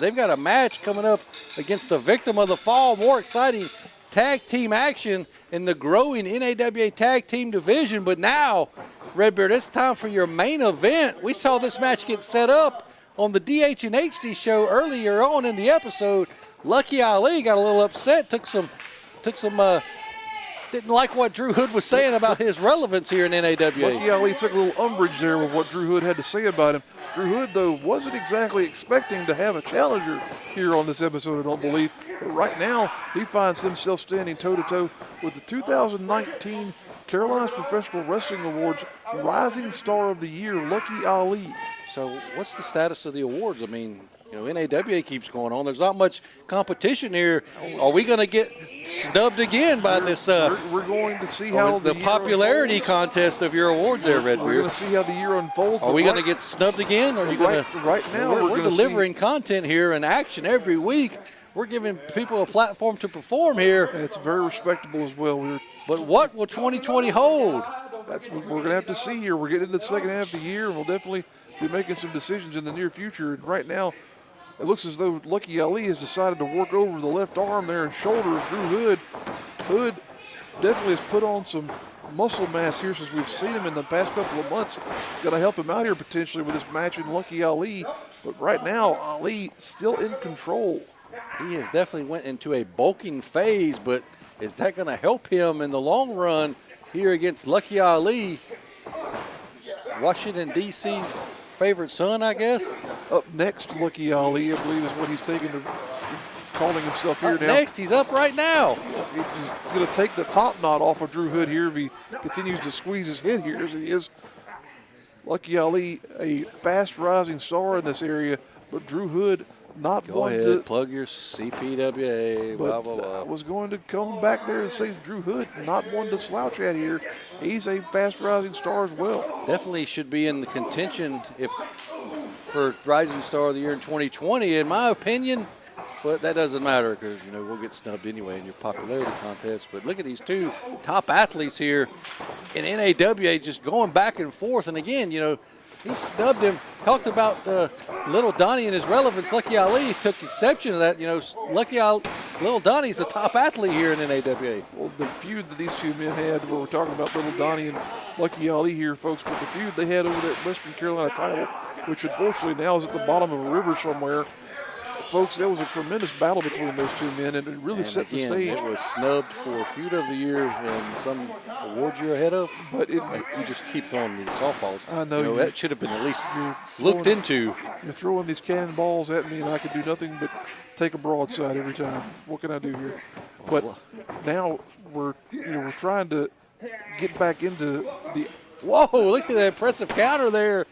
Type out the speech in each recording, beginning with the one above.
They've got a match coming up against the victim of the fall. More exciting tag team action in the growing NAWA tag team division. But now, Redbeard, it's time for your main event. We saw this match get set up on the DH and HD show earlier on in the episode. Lucky Ali got a little upset, didn't like what Drew Hood was saying about his relevance here in NAWA. Lucky Ali took a little umbrage there with what Drew Hood had to say about him. Drew Hood, though, wasn't exactly expecting to have a challenger here on this episode, I don't believe. But right now, he finds himself standing toe-to-toe with the 2019 Carolinas Professional Wrestling Awards Rising Star of the Year, Lucky Ali. So what's the status of the awards? I mean, NAWA keeps going on. There's not much competition here. Are we going to get snubbed again by this? We're going to see how the popularity contest of your awards there, Redbeard. We're going to see how the year unfolds. Are we going to get snubbed again? Or are you going to? Right now, we're delivering content here and action every week. We're giving people a platform to perform here. And it's very respectable as well. But what will 2020 hold? That's what we're going to have to see here. We're getting into the second half of the year, and we'll definitely be making some decisions in the near future. And right now, it looks as though Lucky Ali has decided to work over the left arm there and shoulder of Drew Hood. Hood definitely has put on some muscle mass here since we've seen him in the past couple of months. Going to help him out here potentially with this match in Lucky Ali. But right now, Ali still in control. He has definitely went into a bulking phase, but is that going to help him in the long run here against Lucky Ali? Washington, D.C.'s favorite son, I guess. Up next, Lucky Ali, I believe, is what he's calling himself here now. Next, he's up right now. He's going to take the top knot off of Drew Hood here if he continues to squeeze his head here as he is. Lucky Ali, a fast rising star in this area, but Drew Hood not Go one ahead, to plug your CPWA, blah, blah, blah. I was going to come back there and say Drew Hood, not one to slouch at here. He's a fast rising star as well. Definitely should be in the contention for Rising Star of the Year in 2020, in my opinion. But that doesn't matter because, we'll get snubbed anyway in your popularity contest. But look at these two top athletes here in NAWA just going back and forth. And again, he snubbed him, talked about Little Donnie and his relevance. Lucky Ali took exception to that. Little Donnie's a top athlete here in NAWA. Well, the feud that these two men had, where we're talking about Little Donnie and Lucky Ali here, folks, but the feud they had over that Western Carolina title, which unfortunately now is at the bottom of a river somewhere. Folks, that was a tremendous battle between those two men, and it really set the stage. It was snubbed for Feud of the Year and some awards you're ahead of. But you just keep throwing these softballs. I know. That should have been at least looked into. You're throwing these cannonballs at me, and I can do nothing but take a broadside every time. What can I do here? But now we're trying to get back into the. Whoa! Look at that impressive counter there.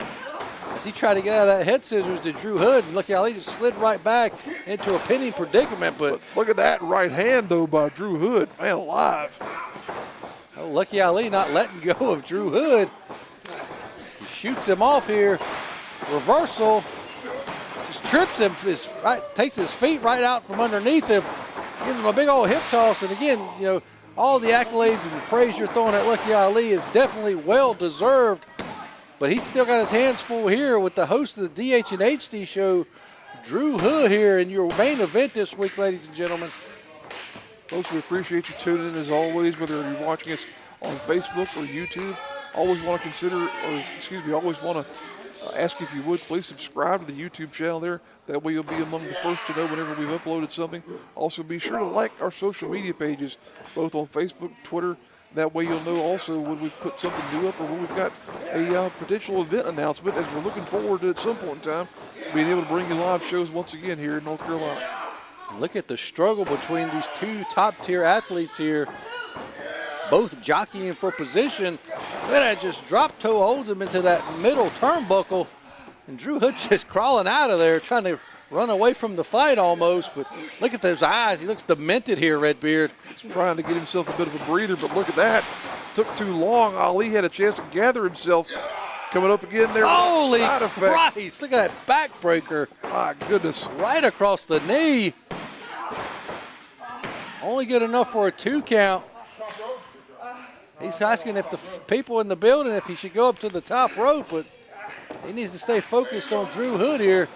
As he tried to get out of that head scissors to Drew Hood, and Lucky Ali just slid right back into a pinning predicament. But look at that right hand, though, by Drew Hood. Man alive. Oh, Lucky Ali not letting go of Drew Hood. He shoots him off here. Reversal. Just trips him. Takes his feet right out from underneath him. Gives him a big old hip toss. And again, all the accolades and praise you're throwing at Lucky Ali is definitely well-deserved. But he's still got his hands full here with the host of the DH and HD show, Drew Hood, here in your main event this week, ladies and gentlemen. Folks, we appreciate you tuning in as always, whether you're watching us on Facebook or YouTube. Always want to ask if you would please subscribe to the YouTube channel there. That way you'll be among the first to know whenever we've uploaded something. Also, be sure to like our social media pages, both on Facebook, Twitter. That way you'll know also when we've put something new up or when we've got a potential event announcement, as we're looking forward to at some point in time being able to bring you live shows once again here in North Carolina. Look at the struggle between these two top-tier athletes here, both jockeying for position. Look at that, just drop toe holds him into that middle turnbuckle, and Drew Hood just crawling out of there, trying to run away from the fight almost. But look at those eyes. He looks demented here, Redbeard. He's trying to get himself a bit of a breather, but look at that. Took too long. Ali had a chance to gather himself. Coming up again there. Holy side effect. Christ, look at that backbreaker. My goodness. Right across the knee. Only good enough for a 2 count. He's asking if the people in the building if he should go up to the top rope, but he needs to stay focused on Drew Hood here.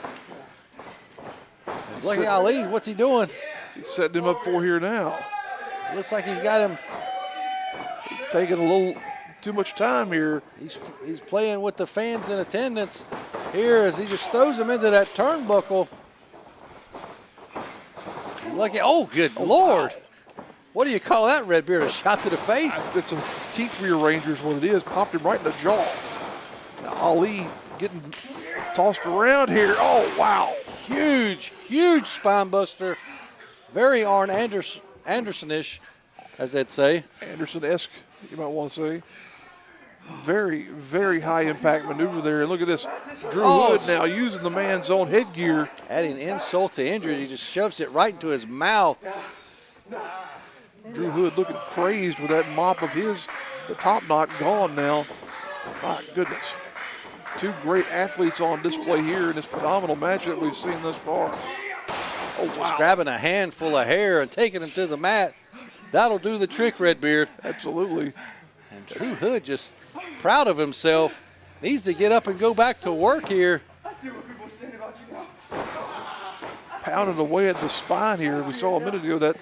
Lucky Ali, what's he doing? He's setting him up for here now. Looks like he's got him. He's taking a little too much time here. He's playing with the fans in attendance here as he just throws him into that turnbuckle. Lucky, oh, good Lord. What do you call that, Redbeard? A shot to the face? It's a teeth rearranger is what it is. Popped him right in the jaw. Now Ali getting tossed around here. Oh, wow. Huge, huge spine buster. Very Arn Anderson-ish, as they'd say. Anderson-esque, you might want to say. Very, very high impact maneuver there. And look at this. Drew Hood now using the man's own headgear. Adding insult to injury. He just shoves it right into his mouth. Drew Hood looking crazed with that mop of his. The top knot gone now. My goodness. Two great athletes on display here in this phenomenal match that we've seen thus far. Oh, wow. Just grabbing a handful of hair and taking him to the mat. That'll do the trick, Redbeard. Absolutely. And Drew Hood just proud of himself. Needs to get up and go back to work here. I see what people are saying about you now. Pounding away at the spine here. We saw a minute ago that,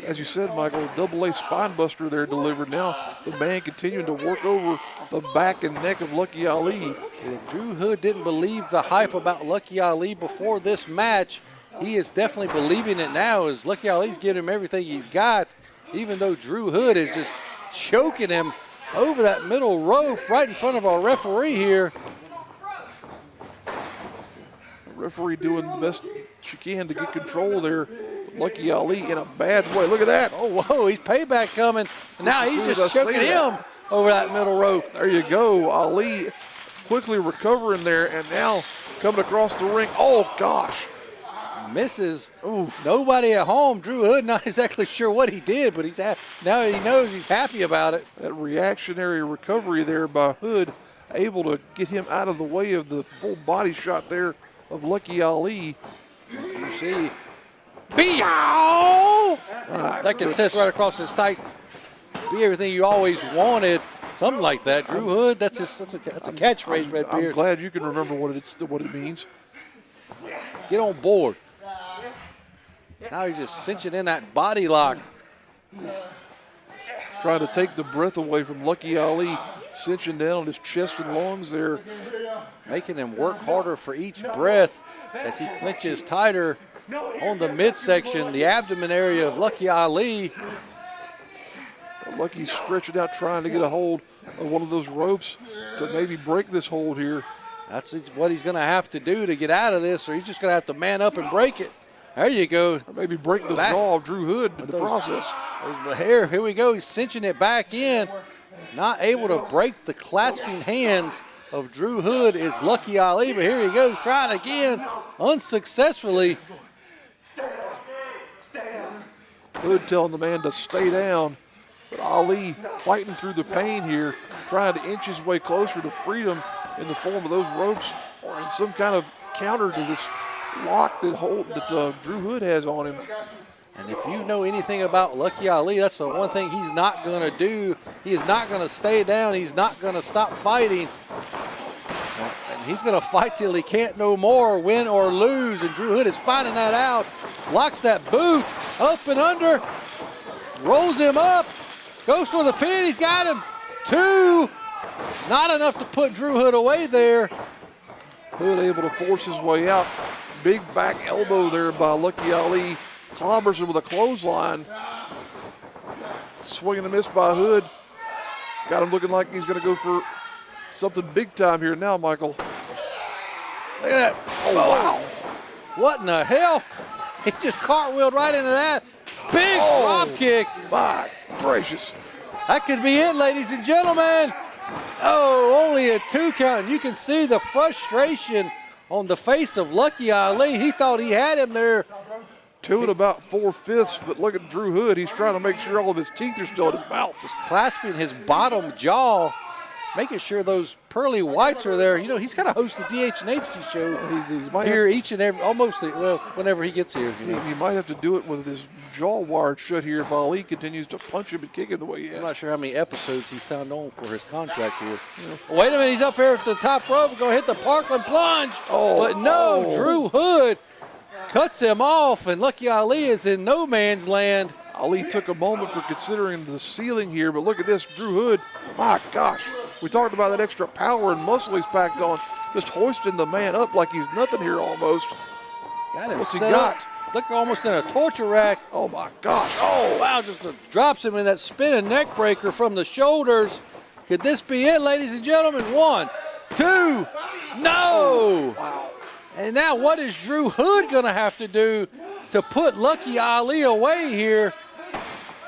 as you said, Michael, double-A spine buster there delivered. Now the man continuing to work over the back and neck of Lucky Ali. If Drew Hood didn't believe the hype about Lucky Ali before this match, he is definitely believing it now as Lucky Ali's giving him everything he's got, even though Drew Hood is just choking him over that middle rope right in front of our referee here. The referee doing the best she can to get control there. Lucky Ali in a bad way. Look at that. Oh, whoa, he's payback coming. And now he's just choking him over that middle rope. There you go. Ali quickly recovering there and now coming across the ring. Oh, gosh. Misses. Ooh, nobody at home. Drew Hood not exactly sure what he did, but now he knows he's happy about it. That reactionary recovery there by Hood, able to get him out of the way of the full body shot there of Lucky Ali. You see, B-ow! That can set right across his tight. Be everything you always wanted. Something like that. Drew Hood, that's a catchphrase, Redbeard. I'm glad you can remember what it means. Get on board. Now he's just cinching in that body lock. Trying to take the breath away from Lucky Ali, cinching down on his chest and lungs there. Making him work harder for each breath as he clinches tighter on the midsection, the abdomen area of Lucky Ali. Lucky's stretching out, trying to get a hold of one of those ropes to maybe break this hold here. That's what he's going to have to do to get out of this, or he's just going to have to man up and break it. There you go. Or maybe break the jaw of Drew Hood in the process. Here we go. He's cinching it back in. Not able to break the clasping hands of Drew Hood is Lucky Ali, but here he goes, trying again, unsuccessfully. Hood telling the man to stay down, but Ali fighting through the pain here, trying to inch his way closer to freedom in the form of those ropes or in some kind of counter to this lock that Drew Hood has on him. And if you know anything about Lucky Ali, that's the one thing he's not going to do. He is not going to stay down. He's not going to stop fighting. And he's going to fight till he can't no more, win or lose. And Drew Hood is finding that out. Blocks that boot, up and under, rolls him up, goes for the pin. He's got him. 2. Not enough to put Drew Hood away there. Hood able to force his way out. Big back elbow there by Lucky Ali. Clobbers him with a clothesline. Swing and a miss by Hood. Got him looking like he's going to go for something big time here now, Michael. Look at that. Oh, wow. What in the hell? He just cartwheeled right into that. Big drop kick. My gracious. That could be it, ladies and gentlemen. Oh, only a 2 count. And you can see the frustration on the face of Lucky Ali. He thought he had him there. 2 and about 4/5, but look at Drew Hood. He's trying to make sure all of his teeth are still in his mouth. Just clasping his bottom jaw, making sure those pearly whites are there. You know, he's got to host the DH&HT show here each and every, almost, well, whenever he gets here. You know. He might have to do it with his jaw wired shut here if Ali continues to punch him and kick him the way he has. I'm not sure how many episodes he signed on for his contract here. Yeah. Wait a minute, he's up here at the top rope. Going to hit the Parkland plunge. But no, Drew Hood cuts him off, and Lucky Ali is in no man's land. Ali took a moment for considering the ceiling here, but look at this, Drew Hood, my gosh. We talked about that extra power and muscle he's packed on, just hoisting the man up like he's nothing here almost. Got him What's he set got? up. Look, almost in a torture rack. Oh my gosh. Oh, wow, just drops him in that spinning neck breaker from the shoulders. Could this be it, ladies and gentlemen? 1, 2, no! Wow. And now what is Drew Hood gonna have to do to put Lucky Ali away here?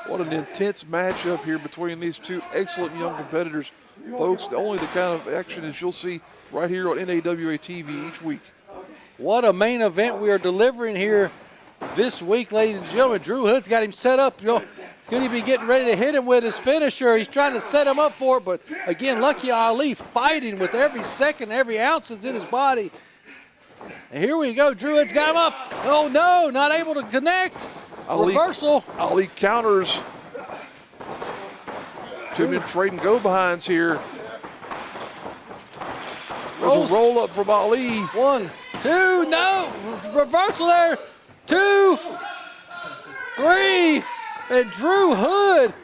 What an intense matchup here between these two excellent young competitors. Folks, only the kind of action as you'll see right here on NAWA TV each week. What a main event we are delivering here this week, ladies and gentlemen. Drew Hood's got him set up. He's going to be getting ready to hit him with his finisher. He's trying to set him up for it, but again, Lucky Ali fighting with every second, every ounce that's in his body. And here we go. Drew Hood's got him up. Oh no, not able to connect. Reversal. Ali counters. Two men trading go-behinds here. There's a roll up from Ali. 1, 2, no. Reversal there. 2, 3. And Drew Hood.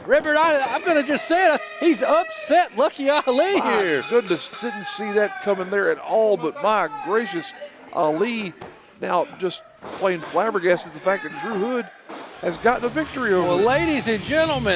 Ribbert, I'm going to just say it. He's upset Lucky Ali here. My goodness, didn't see that coming there at all, but my gracious, Ali now just plain flabbergasted the fact that Drew Hood has gotten a victory over Well, him. ladies and gentlemen,